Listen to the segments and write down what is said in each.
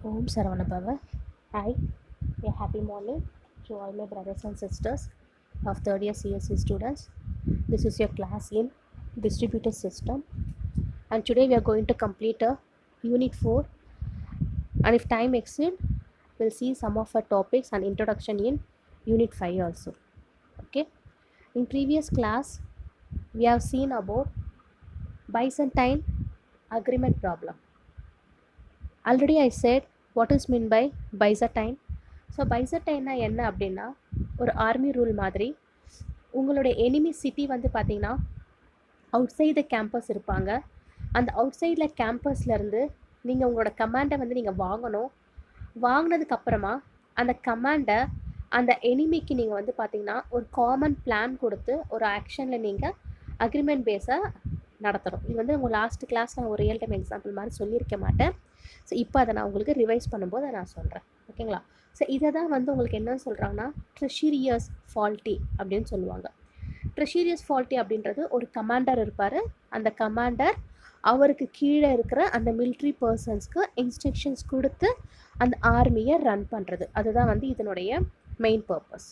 Om Saravana. Hi, a happy morning to all my brothers and sisters of third year CSC students. This is your class in distributed system, and today we are going to complete a unit 4. And if time exceed, we'll see some of our topics and introduction in unit 5 also. Okay, in previous class, we have seen about Byzantine agreement problem. Already I said what is meant by Byzantine. So பைசட்டைன்னா என்ன அப்படின்னா ஒரு army rule மாதிரி உங்களுடைய enemy city வந்து பார்த்தீங்கன்னா out side campus இருப்பாங்க. அந்த அவுட் சைடில் கேம்பஸ்லேருந்து நீங்கள் உங்களோட கமாண்டை வந்து நீங்கள் வாங்கணும். வாங்கினதுக்கப்புறமா அந்த கமாண்டை அந்த எனிமிக்கு நீங்கள் வந்து பார்த்தீங்கன்னா ஒரு காமன் பிளான் கொடுத்து ஒரு ஆக்ஷனில் நீங்கள் அக்ரிமெண்ட் பேஸை நடத்தணும். இது வந்து உங்கள் லாஸ்ட் கிளாஸ் நான் ஒரு ரியல் டைம் எக்ஸாம்பிள் மாதிரி சொல்லியிருக்க மாட்டேன். ஸோ இப்போ அதை நான் உங்களுக்கு ரிவைஸ் பண்ணும்போது நான் சொல்கிறேன். ஓகேங்களா? ஸோ இதை தான் வந்து உங்களுக்கு என்ன சொல்கிறாங்கன்னா ட்ரெஷீரியஸ் ஃபால்ட்டி அப்படின்னு சொல்லுவாங்க. ட்ரெஷீரியஸ் ஃபால்ட்டி அப்படின்றது ஒரு கமாண்டர் இருப்பார். அந்த கமாண்டர் அவருக்கு கீழே இருக்கிற அந்த மிலிட்ரி பர்சன்ஸ்க்கு இன்ஸ்ட்ரக்ஷன்ஸ் கொடுத்து அந்த ஆர்மியை ரன் பண்ணுறது. அதுதான் வந்து இதனுடைய மெயின் பர்பஸ்.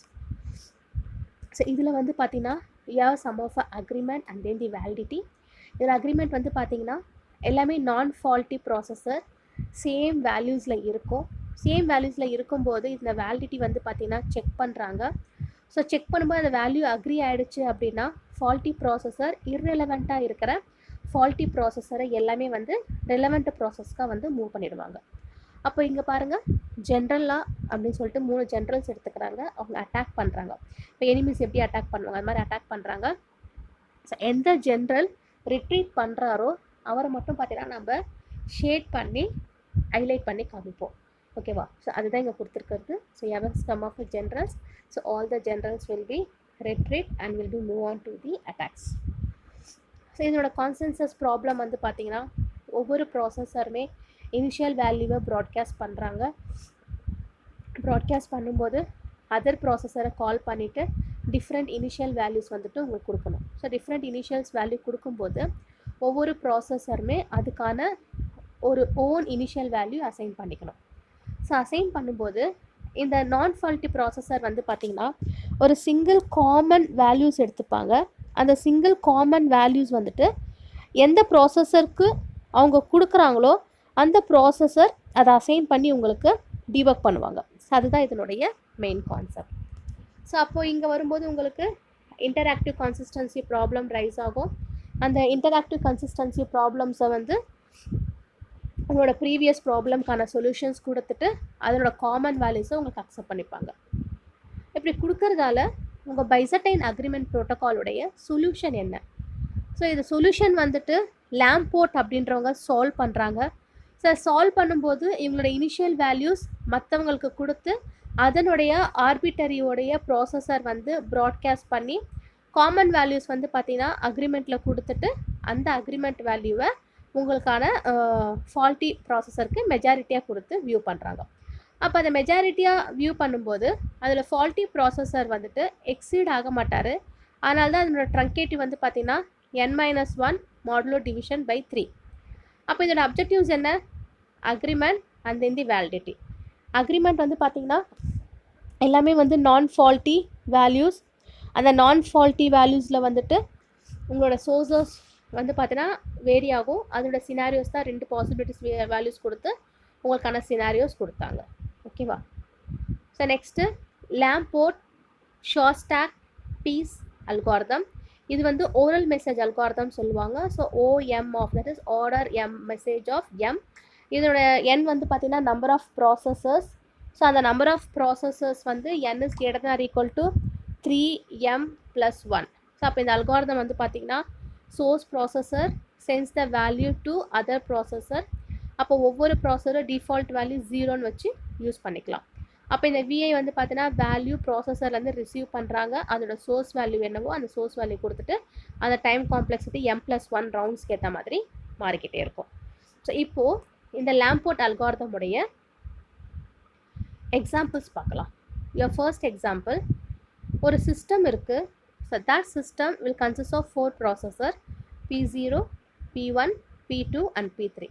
ஸோ இதில் வந்து பார்த்தீங்கன்னா sum of agreement and then the validity. இதில் அக்ரிமெண்ட் வந்து பார்த்தீங்கன்னா எல்லாமே நான் ஃபால்ட்டி ப்ராசஸர் சேம் வேல்யூஸில் இருக்கும். சேம் வேல்யூஸில் இருக்கும்போது இந்த வேலிடிட்டி வந்து பார்த்திங்கன்னா செக் பண்ணுறாங்க. ஸோ செக் பண்ணும்போது அந்த வேல்யூ அக்ரி ஆகிடுச்சு அப்படின்னா ஃபால்ட்டி ப்ராசஸர் இர்ரெலவெண்ட்டாக இருக்கிற ஃபால்ட்டி ப்ராசஸரை எல்லாமே வந்து ரெலவெண்ட் ப்ராசஸ்க்காக வந்து மூவ் பண்ணிடுவாங்க. அப்போ இங்கே பாருங்கள், ஜென்ரலாக அப்படின்னு சொல்லிட்டு 3 ஜென்ரல்ஸ் எடுத்துக்கிறாங்க. அவங்க அட்டாக் பண்ணுறாங்க. இப்போ எனிமீஸ் எப்படி அட்டாக் பண்ணுவாங்க அது மாதிரி அட்டாக் பண்ணுறாங்க. ஸோ எந்த ஜென்ரல் ரிட்ரீட் பண்ணுறாரோ அவரை மட்டும் பார்த்தீங்கன்னா நம்ம ஷேட் பண்ணி ஹைலைட் பண்ணி காமிப்போம். ஓகேவா? ஸோ அதுதான் இங்கே கொடுத்துருக்கிறது. So ever sum of generals, so all the generals will be retreat and will be move on to the attacks. So இதோட கான்சென்சஸ் ப்ராப்ளம் வந்து பார்த்தீங்கன்னா ஒவ்வொரு ப்ராசஸருமே இனிஷியல் வேல்யூவை ப்ராட்காஸ்ட் பண்ணுறாங்க. ப்ராட்காஸ்ட் பண்ணும்போது அதர் ப்ராசஸரை கால் பண்ணிவிட்டு டிஃப்ரெண்ட் இனிஷியல் வேல்யூஸ் வந்துட்டு உங்களுக்கு கொடுக்கணும். ஸோ டிஃப்ரெண்ட் இனிஷியல்ஸ் வேல்யூ கொடுக்கும்போது ஒவ்வொரு ப்ராசஸருமே அதுக்கான ஒரு ஓன் இனிஷியல் வேல்யூ அசைன் பண்ணிக்கணும். ஸோ அசைன் பண்ணும்போது இந்த நான் ஃபால்ட்டி ப்ராசஸர் வந்து பார்த்திங்கன்னா ஒரு சிங்கிள் காமன் வேல்யூஸ் எடுத்துப்பாங்க. அந்த சிங்கிள் காமன் வேல்யூஸ் வந்துட்டு எந்த ப்ராசஸருக்கு அவங்க கொடுக்குறாங்களோ அந்த ப்ராசஸர் அதை அசைன் பண்ணி உங்களுக்கு டிபக் பண்ணுவாங்க. ஸோ அதுதான் இதனுடைய மெயின் கான்செப்ட். ஸோ அப்போது இங்கே வரும்போது உங்களுக்கு இன்டராக்டிவ் கன்சிஸ்டன்சி ப்ராப்ளம் ரைஸ் ஆகும். அந்த இன்டராக்டிவ் கன்சிஸ்டன்சி ப்ராப்ளம்ஸை வந்து உங்களோட ப்ரீவியஸ் ப்ராப்ளம்க்கான சொல்யூஷன்ஸ் கொடுத்துட்டு அதனோட காமன் வேல்யூஸை உங்களுக்கு அக்செப்ட் பண்ணிப்பாங்க. இப்படி கொடுக்கறதால உங்கள் பைசட்டைன் அக்ரிமெண்ட் ப்ரோட்டோக்காலுடைய சொல்யூஷன் என்ன? ஸோ இது சொல்யூஷன் வந்துட்டு லேம்போர்ட் அப்படின்றவங்க சால்வ் பண்ணுறாங்க. ஸோ சால்வ் பண்ணும்போது இவங்களோட இனிஷியல் வேல்யூஸ் மற்றவங்களுக்கு கொடுத்து அதனுடைய ஆர்பிட்டரியோடைய ப்ராசஸர் வந்து ப்ராட்காஸ்ட் பண்ணி காமன் வேல்யூஸ் வந்து பார்த்திங்கன்னா அக்ரிமெண்ட்டில் கொடுத்துட்டு அந்த அக்ரிமெண்ட் வேல்யூவை உங்களுக்கான ஃபால்ட்டி ப்ராசஸருக்கு மெஜாரிட்டியாக கொடுத்து வியூ பண்ணுறாங்க. அப்போ அந்த மெஜாரிட்டியாக வியூ பண்ணும்போது அதில் ஃபால்ட்டி ப்ராசஸர் வந்துட்டு எக்ஸீட் ஆக மாட்டார். அதனால தான் அதனோட ட்ரங்கேட்டிவ் வந்து பார்த்திங்கன்னா n-1 மாடுலோ டிவிஷன் பை 3. அப்போ இதோட அப்ஜெக்டிவ்ஸ் என்ன? Agreement and then the validity. Agreement வந்து பார்த்திங்கன்னா எல்லாமே வந்து நான் ஃபால்ட்டி வேல்யூஸ். அந்த நான் ஃபால்ட்டி வேல்யூஸில் வந்துட்டு உங்களோட சோர்ஸஸ் வந்து பார்த்தீங்கன்னா வேரி ஆகும். அதோட சினாரியோஸ் தான் 2 பாசிபிலிட்டிஸ் வேல்யூஸ் கொடுத்து உங்களுக்கான சினாரியோஸ் கொடுத்தாங்க. ஓகேவா? So next Lamport Shostak Pease algorithm. இது வந்து ஓரல் மெசேஜ் அல்காரிதம் சொல்லுவாங்க. So OM of that is order M message of M. இதோட N வந்து பார்த்தீங்கன்னா நம்பர் ஆஃப் ப்ராசஸர்ஸ். ஸோ அந்த நம்பர் ஆஃப் ப்ராசஸர்ஸ் வந்து N is greater than or equal to 3M+1. So அப்போ இந்த அல்காரிதம் வந்து பார்த்திங்கன்னா source processor sends the value to other processor. அப்போ ஒவ்வொரு ப்ராசஸரும் டிஃபால்ட் வேல்யூ 0ன்னு வச்சு யூஸ் பண்ணிக்கலாம். அப்போ இந்த VI வந்து பார்த்தீங்கன்னா வேல்யூ ப்ராசஸர்லேருந்து ரிசீவ் பண்ணுறாங்க. அதோட சோர்ஸ் வேல்யூ என்னவோ அந்த சோர்ஸ் வேல்யூ கொடுத்துட்டு அந்த டைம் காம்ப்ளெக்சிட்டி M+1 ரவுண்ட்ஸ்க்கு ஏற்ற மாதிரி மாறிக்கிட்டே இருக்கும். ஸோ இப்போது இந்த லேம்போர்ட் அல்காரிதமுடைய எக்ஸாம்பிள்ஸ் பார்க்கலாம். யுவர் ஃபர்ஸ்ட் எக்ஸாம்பிள், ஒரு சிஸ்டம் இருக்குது. So that system will consist of 4 processor P0, P1, P2 and P3.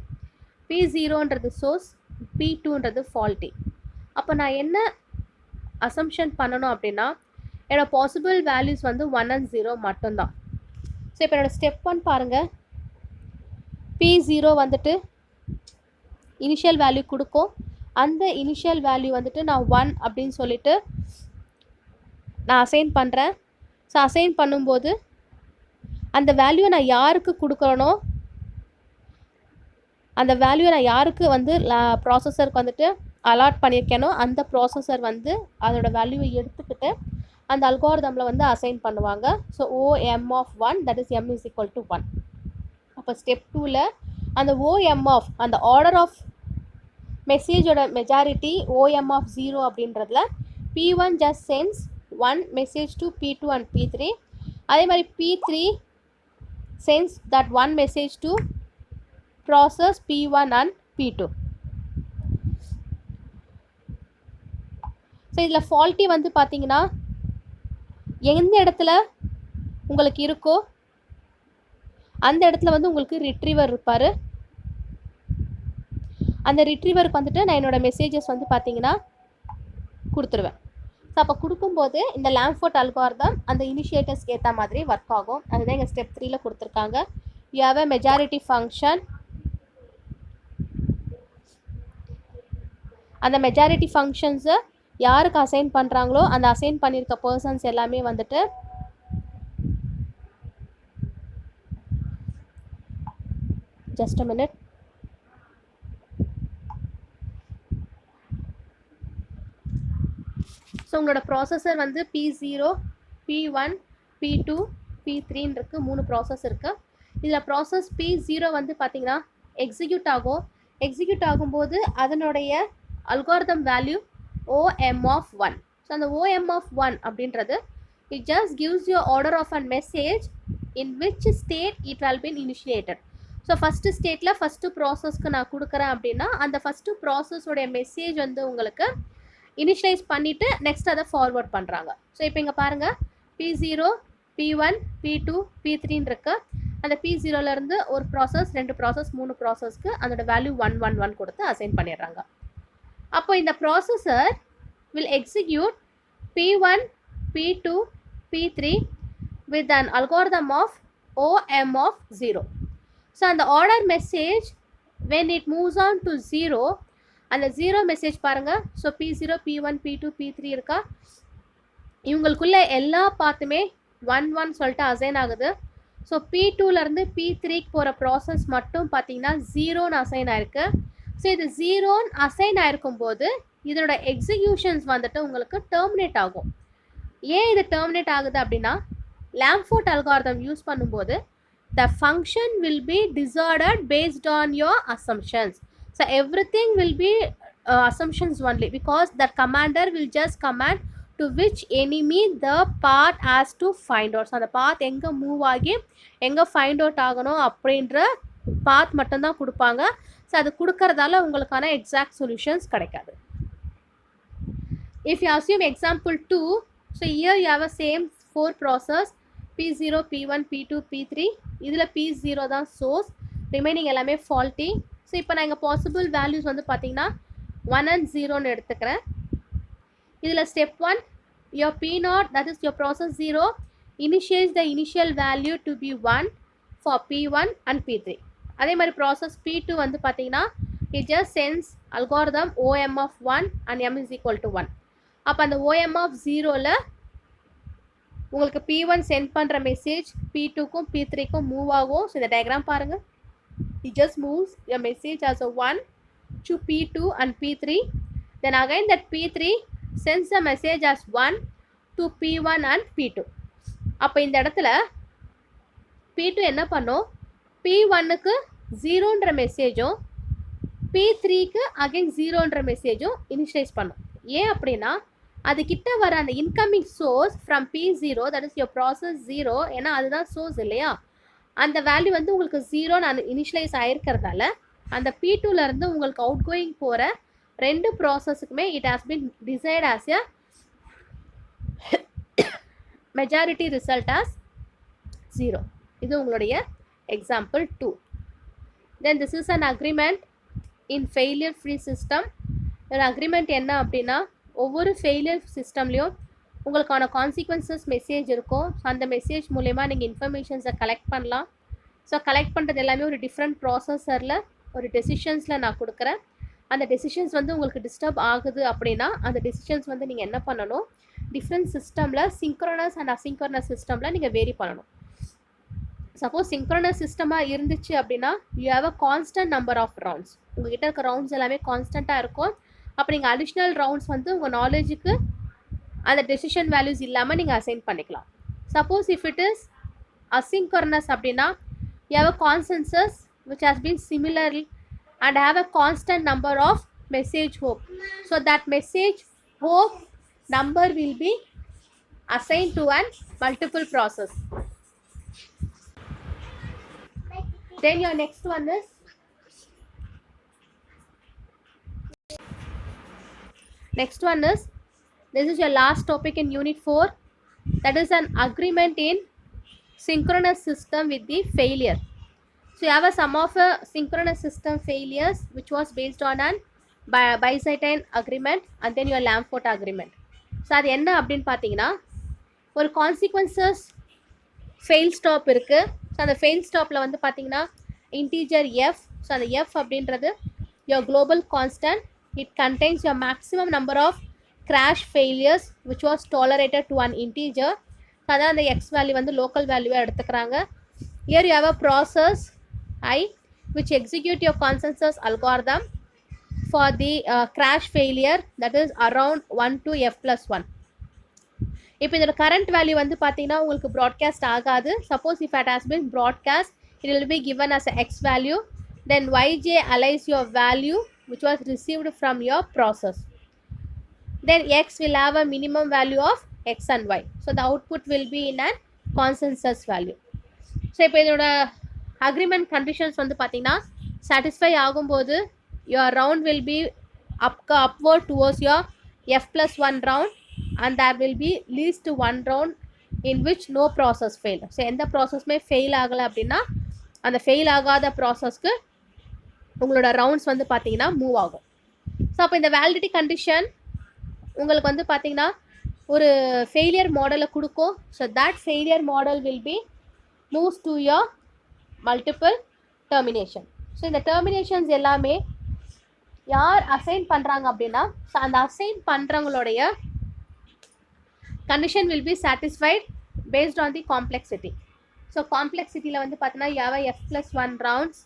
P0ன்றது source, P2ன்றது ஃபால்ட்டி. அப்போ நான் என்ன அசம்ஷன் பண்ணணும் அப்படின்னா, என்னோட பாசிபிள் வேல்யூஸ் வந்து 1 and 0 மட்டும்தான். ஸோ இப்போ என்னோடய ஸ்டெப் 1 பாருங்கள். P0 வந்துட்டு இனிஷியல் வேல்யூ கொடுக்கும். அந்த இனிஷியல் வேல்யூ வந்துட்டு நான் 1 அப்படின்னு சொல்லிட்டு நான் அசைன் பண்ணுறேன். ஸோ அசைன் பண்ணும்போது அந்த வேல்யூவை நான் யாருக்கு கொடுக்குறனோ, அந்த வேல்யூவை நான் யாருக்கு வந்து ப்ராசஸருக்கு வந்துட்டு அலாட் பண்ணியிருக்கேனோ, அந்த ப்ராசஸர் வந்து அதோட வேல்யூவை எடுத்துக்கிட்டு அந்த அல்காரிதமில் வந்து அசைன் பண்ணுவாங்க. So OM of 1, that is M is equal to 1. அப்போ ஸ்டெப் 2ல் அந்த OM of அந்த ஆர்டர் ஆஃப் மெசேஜோட மெஜாரிட்டி OM of 0 அப்படின்றதுல P1 just sends 1 message to P2 and P3. அதே மாதிரி P3 sends that 1 message to process P1 and P2. So இதில் faulty வந்து பார்த்தீங்கன்னா எந்த இடத்துல உங்களுக்கு இருக்கோ அந்த இடத்துல வந்து உங்களுக்கு ரிட்ரீவர் இருப்பார். அந்த ரிட்ரீவருக்கு வந்துட்டு நான் என்னோடய மெசேஜஸ் வந்து பார்த்தீங்கன்னா கொடுத்துருவேன். ஸோ அப்போ கொடுக்கும்போது இந்த லாம்ஃபோர்ட் அல்காரிதம் அந்த இனிஷியேட்டர்ஸ்க்கு ஏற்ற மாதிரி ஒர்க் ஆகும். அதுதான் எங்கள் ஸ்டெப் 3ல் கொடுத்துருக்காங்க. You have a majority function. அந்த மெஜாரிட்டி ஃபங்க்ஷன்ஸை யாருக்கு அசைன் பண்ணுறாங்களோ அந்த அசைன் பண்ணியிருக்க பர்சன்ஸ் எல்லாமே வந்துட்டு ஜஸ்ட் அ மினிட். ஸோ உங்களோட ப்ராசஸர் வந்து P0, P1, P2, P3 இருக்கு. 3 ப்ராசஸ் இருக்குது. இதில் ப்ராசஸ் P0 வந்து பார்த்திங்கன்னா எக்ஸிக்யூட் ஆகும். எக்ஸிக்யூட் ஆகும்போது அதனுடைய algorithm value OM of 1. So அந்த OM of 1 அப்படின்றது it just gives you order of a message in which state it will be initiated. So first ஸ்டேட்டில் ஃபஸ்ட்டு ப்ராசஸ்க்கு நான் கொடுக்குறேன் அப்படின்னா அந்த ஃபஸ்ட்டு ப்ராசஸோடைய மெசேஜ் வந்து உங்களுக்கு இனிஷியலைஸ் பண்ணிவிட்டு நெக்ஸ்ட் அதை ஃபார்வர்ட் பண்ணுறாங்க. ஸோ இப்போ இங்கே பாருங்கள், P0, P1, P2, P3 இருக்கு. அந்த P0லேருந்து ஒரு ப்ராசஸ், 2 ப்ராசஸ், 3 ப்ராசஸ்க்கு அதோட வேல்யூ 1 1 1 கொடுத்து அசைன் பண்ணிடுறாங்க. அப்போ இந்த processor will execute P1, P2, P3 with an algorithm of OM of 0. So அந்த order message when it moves on to 0, அந்த 0 மெசேஜ் பாருங்கள். So P0, P1, P2, P3 இருக்கா, இவங்களுக்குள்ள எல்லா பார்த்துமே 1 1 சொல்லிட்டு அசைன் ஆகுது. ஸோ P2லேருந்து P3க்கு போகிற ப்ராசஸ் மட்டும் பார்த்தீங்கன்னா 0ன்னு அசைன் ஆயிருக்கு. ஸோ இது 0ன்னு அசைன் ஆயிருக்கும் போது இதோட எக்ஸிக்யூஷன்ஸ் வந்துட்டு உங்களுக்கு டெர்மினேட் ஆகும். ஏன் இது டெர்மினேட் ஆகுது அப்படின்னா, லாம்ஃபோர்ட் அல்காரிதம் யூஸ் பண்ணும்போது the function will be disordered based on your assumptions. So everything will be assumptions only, because the commander will just command to which enemy the path has to find out. So அந்த path எங்கே move ஆகி எங்கே find out ஆகணும் அப்படின்ற பாத் மட்டும்தான் கொடுப்பாங்க. So அது கொடுக்கறதால உங்களுக்கான எக்ஸாக்ட் சொல்யூஷன்ஸ் கிடைக்காது. If you assume example 2, so here you have a same 4 process P0, P1, P2, P3. இதில் P0 தான் சோர்ஸ், ரிமைனிங் எல்லாமே ஃபால்ட்டி. ஸோ இப்போ நான் இங்கே பாசிபிள் வேல்யூஸ் வந்து பார்த்தீங்கன்னா 1 and 0ன்னு எடுத்துக்கிறேன். இதில் step 1, your P0, that is your process 0, initiates the initial value to be 1 for P1 and P3. அதே மாதிரி ப்ராசஸ் P2 வந்து பார்த்தீங்கன்னா it just sends algorithm OM of 1 and M is equal to 1. அப்போ அந்த OM of 0ல் உங்களுக்கு P1 send பண்ணுற message P2க்கும் P3க்கும் move ஆகும். So இந்த டயக்ராம் பாருங்கள், it just moves a message as a 1 to P2 and P3. Then again that P3 sends a message as 1 to P1 and P2. அப்போ இந்த இடத்துல P2 என்ன பண்ணும், P1க்கு 0ன்ற மெசேஜும் P3க்கு அகைன் 0ன்ற மெசேஜும் இனிஷியலைஸ் பண்ணும். ஏன் அப்படின்னா அது கிட்ட வர அந்த incoming source from P0, that is your process 0, ஏன்னா அதுதான் சோர்ஸ் இல்லையா, அந்த வேல்யூ வந்து உங்களுக்கு 0ன்னு இனிஷியலைஸ் ஆகிருக்கிறதால அந்த P2லேருந்து உங்களுக்கு அவுட் கோயிங் போகிற 2 ப்ராசஸுக்குமே it has been decide as a majority result as 0. இது உங்களுடைய example 2. Then this is an agreement in failure free system. ஒரு அக்ரிமெண்ட் என்ன அப்படின்னா, ஒவ்வொரு ஃபெயிலியர் சிஸ்டம்லேயும் உங்களுக்கான கான்சிக்வன்சஸ் மெசேஜ் இருக்கும். அந்த மெசேஜ் மூலயமா நீங்கள் இன்ஃபர்மேஷன்ஸை கலெக்ட் பண்ணலாம். ஸோ கலெக்ட் பண்ணுறது எல்லாமே ஒரு டிஃப்ரெண்ட் ப்ராசஸரில் ஒரு டெசிஷன்ஸில் நான் கொடுக்குறேன். அந்த டெசிஷன்ஸ் வந்து உங்களுக்கு டிஸ்டர்ப் ஆகுது அப்படின்னா அந்த டெசிஷன்ஸ் வந்து நீங்கள் என்ன பண்ணணும், டிஃப்ரெண்ட் சிஸ்டமில் சிங்க்ரோனஸ் அண்ட் அசிங்க்ரோனஸ் சிஸ்டமில் நீங்கள் வேரி பண்ணணும். சப்போஸ் சிங்க்ரோனஸ் சிஸ்டமாக இருந்துச்சு அப்படின்னா you have a constant number of rounds. உங்கள்கிட்ட இருக்க ரவுண்ட்ஸ் எல்லாமே கான்ஸ்டண்ட்டாக இருக்கும். அப்போ நீங்கள் அடிஷ்னல் ரவுண்ட்ஸ் வந்து உங்கள் நாலேஜுக்கு அந்த டெசிஷன் வேல்யூஸ் இல்லாமல் நீங்கள் அசைன் பண்ணிக்கலாம். Suppose if it is asynchronous அப்படின்னா you have a consensus which has been similar and have a constant number of message hope. So that message hope number will be assigned to an multiple process. Then your next one is this is your last topic in unit 4, that is an agreement in synchronous system with the failure. So you have a sum of synchronous system failures which was based on an Byzantine agreement and then your Lamport agreement. So அது என்ன அப்படின்னு பார்த்தீங்கன்னா, ஒரு consequences fail stop இருக்குது. So அந்த fail ஸ்டாப்பில் வந்து பார்த்தீங்கன்னா இன்டீஜர் எஃப். ஸோ அந்த எஃப் அப்படின்றது your global constant. It contains your maximum number of crash failures which was tolerated to an integer. அதான் அந்த எக்ஸ் வேல்யூ வந்து லோக்கல் வேல்யூவாக எடுத்துக்கிறாங்க. Here you have a process I which execute your consensus algorithm for the crash failure that is around 1 to f plus 1. இப்போ இதோட current value வந்து பார்த்தீங்கன்னா உங்களுக்கு ப்ராட்காஸ்ட் ஆகாது. Suppose if it has bin broadcast it will be given as a x value. Then yj allows your value which was received from your process. Then x will have a minimum value of x and y. So the output will be in an consensus value. So இப்போ இதோட agreement conditions வந்து பார்த்தீங்கன்னா satisfy ஆகும்போது your round will be upward towards your f plus 1 round and there will be least one round in which no process fail. So எந்த ப்ராசஸ்மே fail ஆகலை அப்படின்னா அந்த fail ஆகாத ப்ராசஸ்க்கு உங்களோட ரவுண்ட்ஸ் வந்து பார்த்தீங்கன்னா மூவ் ஆகும். ஸோ அப்போ இந்த வேலிடிட்டி கண்டிஷன் உங்களுக்கு வந்து பார்த்தீங்கன்னா ஒரு ஃபெயிலியர் மாடலை கொடுக்கும். So that failure model will be moves to your multiple termination. So இந்த டெர்மினேஷன்ஸ் எல்லாமே யார் அசைன் பண்ணுறாங்க அப்படின்னா, ஸோ அந்த அசைன் பண்ணுறவங்களுடைய condition will be satisfied based on the complexity. So காம்ப்ளெக்சிட்டியில் வந்து பார்த்தீங்கன்னா you have a f plus 1 rounds.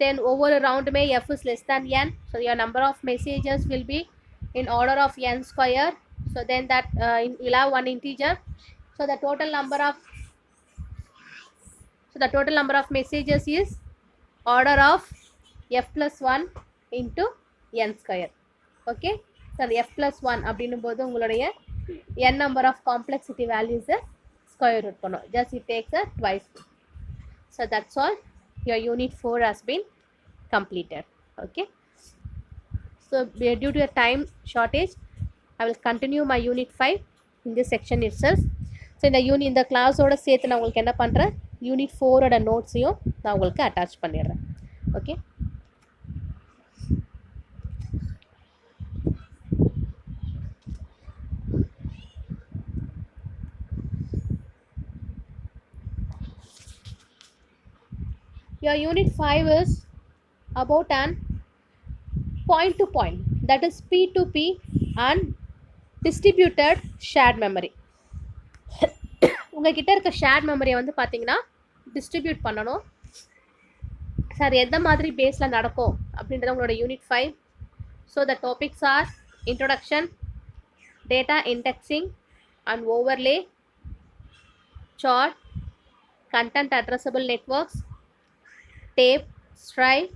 Then ஒவ்வொரு ரவுண்டுமே f is less than n. So your number of messages will be in order of n square. So then that you'll have one integer. So the total number of messages is order of f plus 1 into n square. Okay. So the f plus 1 அப்படின்னும் போது உங்களுடைய n number of complexity values square root பண்ணணும். Just it takes a twice. So that's all. Your unit 4 has been completed. Okay. So due to a time shortage I will continue my unit 5 in this section itself. So இந்த கிளாஸோட சேர்த்து நான் உங்களுக்கு என்ன பண்ணுறேன், unit 4ஓட நோட்ஸையும் நான் உங்களுக்கு attach பண்ணிடுறேன். Okay. Your unit 5 is about an point to point, that is P2P and distributed shared memory. உங்ககிட்ட இருக்க ஷேர்ட் மெமரியை வந்து பார்த்தீங்கன்னா டிஸ்ட்ரிபியூட் பண்ணணும். சார் எந்த மாதிரி பேஸில் நடக்கும் அப்படின்றது உங்களோட unit 5. So the topics are introduction, data indexing and overlay, chord, content addressable networks, tape, strive,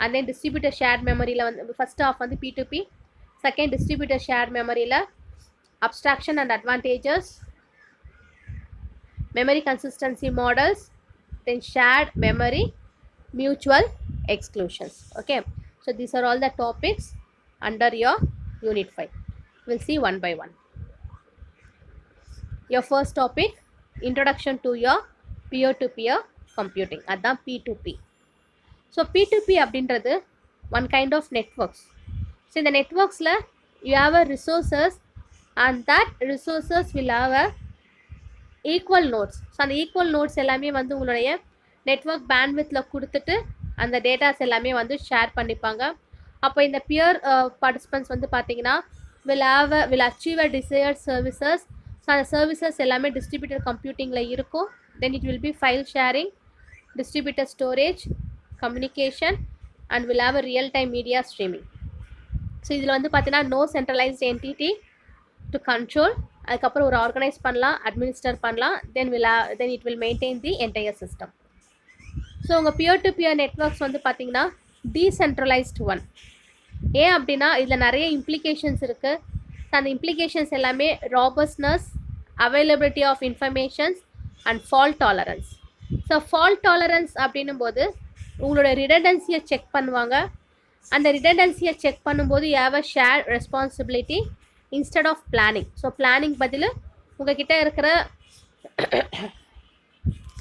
and then distributor shared மெமரியில் வந்து ஃபஸ்ட் ஆஃப் வந்து P2P, செகண்ட் டிஸ்ட்ரிபியூட்டர் ஷேர்ட் மெமரியில் abstraction and advantages, memory consistency models, then shared memory, mutual exclusions. Okay. So these are all the topics under your unit 5. We'll see one by one. Your first topic, introduction to your peer-to-peer computing. That's P2P. So P2P அப்படின்றது one kind of networks. So in the networks la you have a resources and that resources will have a equal nodes. So அந்த equal notes எல்லாமே வந்து உங்களுடைய network பேண்ட்வித்தில் கொடுத்துட்டு அந்த datas எல்லாமே வந்து share பண்ணிப்பாங்க. அப்போ இந்த பியர் பார்ட்டிசிபென்ட்ஸ் வந்து பார்த்தீங்கன்னா will achieve a desired services. So அந்த சர்வீசஸ் எல்லாமே டிஸ்ட்ரிபியூட்டட் கம்ப்யூட்டிங்கில் இருக்கும். Then it will be file sharing, distributed storage, communication and will have a real time media streaming. So இதில் வந்து பார்த்தீங்கன்னா no centralised entity to control, அதுக்கப்புறம் ஒரு organise பண்ணலாம், அட்மினிஸ்டர் பண்ணலாம், then it will maintain the entire system. So உங்கள் peer to peer networks வந்து பார்த்தீங்கன்னா டீசென்ட்ரலைஸ்ட் ஒன். ஏன் அப்படின்னா இதில் நிறைய இம்ப்ளிகேஷன்ஸ் இருக்குது. ஸோ அந்த இம்ப்ளிகேஷன்ஸ் எல்லாமே robustness, availability of informations and fault tolerance. So fault tolerance அப்படின்னும் போது உங்களோட ரிடண்டன்சியை செக் பண்ணுவாங்க. அந்த ரிடண்டன்சியை செக் பண்ணும்போது you have a share responsibility instead of planning. So planning பதில் உங்ககிட்ட இருக்கிற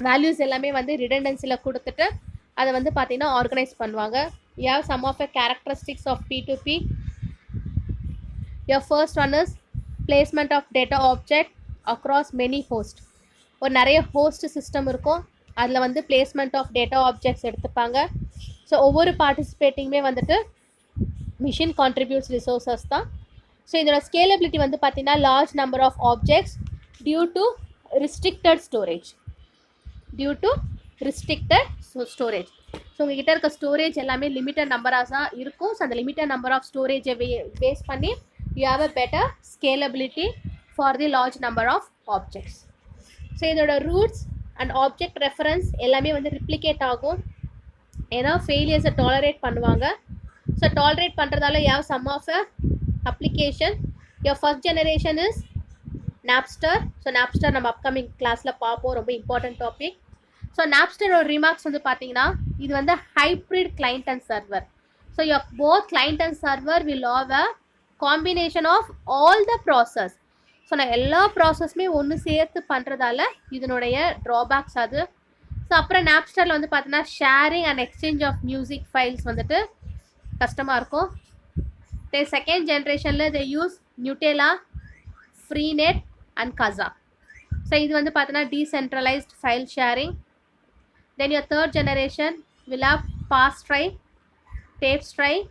வேல்யூஸ் எல்லாமே வந்து ரிடண்டன்சியில் கொடுத்துட்டு அதை வந்து பார்த்தீங்கன்னா ஆர்கனைஸ் பண்ணுவாங்க. You have some of the characteristics of P2P. Your first one is placement of data object across many host. ஒரு நிறைய ஹோஸ்ட் சிஸ்டம் இருக்கும், அதில் வந்து பிளேஸ்மெண்ட் ஆஃப் டேட்டா ஆப்ஜெக்ட்ஸ் எடுத்துப்பாங்க. ஸோ ஒவ்வொரு பார்ட்டிசிபேட்டிங்குமே வந்துட்டு மிஷின் கான்ட்ரிபியூட்ஸ் ரிசோர்ஸஸ் தான். ஸோ இதோட ஸ்கேலபிலிட்டி வந்து பார்த்தீங்கன்னா large number of objects due to restricted storage. So உங்ககிட்ட இருக்க ஸ்டோரேஜ் எல்லாமே லிமிட்டட் நம்பராக தான் இருக்கும். ஸோ அந்த லிமிட்டட் நம்பர் ஆஃப் ஸ்டோரேஜை பேஸ் பண்ணி you have a better scalability for the large number of objects. So இதோட ரூட்ஸ் அண்ட் ஆப்ஜெக்ட் ரெஃபரன்ஸ் எல்லாமே வந்து ரிப்ளிகேட் ஆகும். ஏன்னா ஃபெயிலியர்ஸை டாலரேட் பண்ணுவாங்க. ஸோ டாலரேட் பண்ணுறதால you have some of a application. Your first generation is Napster. So Napster நம்ம upcoming கிளாஸில் பார்ப்போம், ரொம்ப இம்பார்ட்டன்ட் டாபிக். ஸோ நாப்ஸ்டரோட ரிமார்க்ஸ் வந்து பார்த்தீங்கன்னா இது வந்து hybrid client and server. So your both client and server will have a combination of all the process. So நான் எல்லா ப்ராசஸுமே ஒன்று சேர்த்து பண்ணுறதால இதனுடைய ட்ராபேக்ஸ் அது. ஸோ அப்புறம் நாப்ஸ்டரில் வந்து பார்த்தீங்கன்னா sharing and exchange of music files வந்துட்டு கஷ்டமாக இருக்கும். The second generation they use Nutella, Freenet and Kazaa. So இது வந்து பார்த்தீங்கன்னா decentralized file sharing. Then your third generation will have Pass-Drive, Tape-Drive,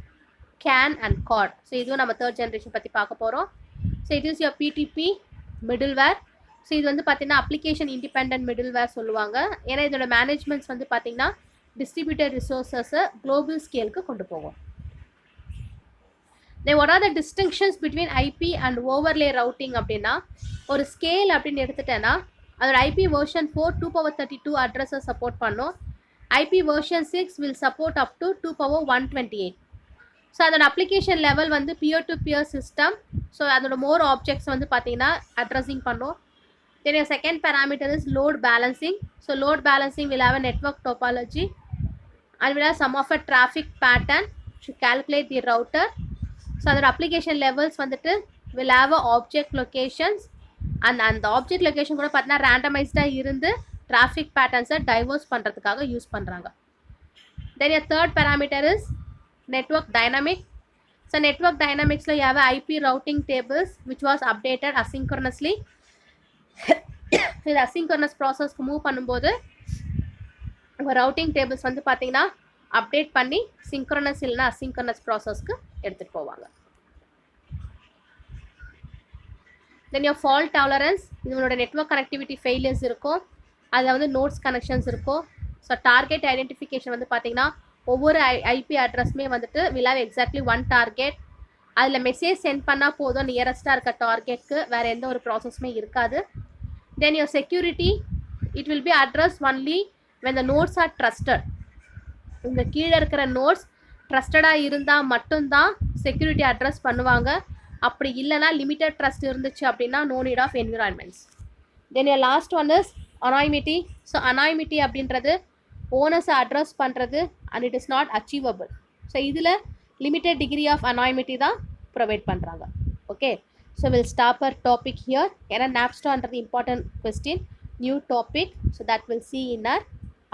CAN and CORD. So இதுவும் நம்ம third generation பற்றி பார்க்க போகிறோம். So it is your PTP middleware. So இது வந்து பார்த்தீங்கன்னா அப்ளிகேஷன் இண்டிபெண்ட் மிடில்வேர் சொல்லுவாங்க. ஏன்னா இதோட மேனேஜ்மெண்ட்ஸ் வந்து பார்த்தீங்கன்னா டிஸ்ட்ரிபியூட்டட் ரிசோர்ஸஸை குளோபல் ஸ்கேலுக்கு கொண்டு போகும். Then what are the distinctions between IP and overlay routing அப்படின்னா ஒரு ஸ்கேல் அப்படின்னு எடுத்துட்டேன்னா அதோட IP version 4 2^32 அட்ரஸை சப்போர்ட் பண்ணும். IP version 6 will support up to 2^128. So அதோட அப்ளிகேஷன் லெவல் வந்து peer to peer system. So அதோட மோர் ஆப்ஜெக்ட்ஸ் வந்து பார்த்தீங்கன்னா அட்ரஸிங் பண்ணும். Then your second parameter is load balancing. So load balancing will have a network topology and will have some of a traffic pattern to calculate the router. So அதோட application levels வந்துட்டு will have a object locations அந்த object location கூட பார்த்தீங்கன்னா ரேண்டமைஸ்டாக இருந்து traffic பேட்டர்ன்ஸை டைவர்ஸ் பண்ணுறதுக்காக யூஸ் பண்ணுறாங்க. Then your third parameter is network dynamic. So network டைனமிக்ஸில் you have IP routing tables which was updated asynchronously. இது அசிங்க்ரோனஸ் ப்ராசஸ்க்கு மூவ் பண்ணும்போது உங்கள் ரவுட்டிங் டேபிள்ஸ் வந்து பார்த்தீங்கன்னா அப்டேட் பண்ணி சிங்க்ரோனஸ் இல்லைனா அசிங்க்ரோனஸ் ப்ராசஸ்க்கு எடுத்துகிட்டு போவாங்க. தென் யோர் ஃபால்ட் டாலரன்ஸ், இதனோட நெட்வொர்க் கனெக்டிவிட்டி ஃபெயிலியர்ஸ் இருக்கும், அதில் வந்து நோட்ஸ் கனெக்ஷன்ஸ் இருக்கும். ஸோ டார்கெட் ஐடென்டிஃபிகேஷன் வந்து பார்த்தீங்கன்னா ஒவ்வொரு ஐபி அட்ரஸுமே வந்துட்டு will have exactly one target. அதில் மெசேஜ் சென்ட் பண்ணால் போதும் நியரஸ்ட்டாக இருக்க டார்கெட்க்கு, வேறு எந்த ஒரு ப்ராசஸுமே இருக்காது. Then your security, it will be addressed only when the nodes are trusted. இந்த கீழே இருக்கிற நோட்ஸ் ட்ரஸ்டடாக இருந்தால் மட்டும்தான் செக்யூரிட்டி அட்ரஸ் பண்ணுவாங்க. அப்படி இல்லைனா லிமிட்டட் ட்ரஸ்ட் இருந்துச்சு அப்படின்னா no need of environments. Then your last one is anonymity. So anonymity அப்படின்றது ஓனர்ஸை அட்ரஸ் பண்ணுறது and it is not achievable. So இதில் லிமிட்டட் டிகிரி ஆஃப் anonymity தான் ப்ரொவைட் பண்ணுறாங்க. Okay, so we'll stop our topic here. Era Napster under the important question, new topic, so that we'll see in our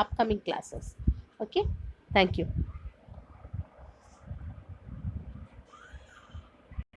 upcoming classes. Okay, thank you.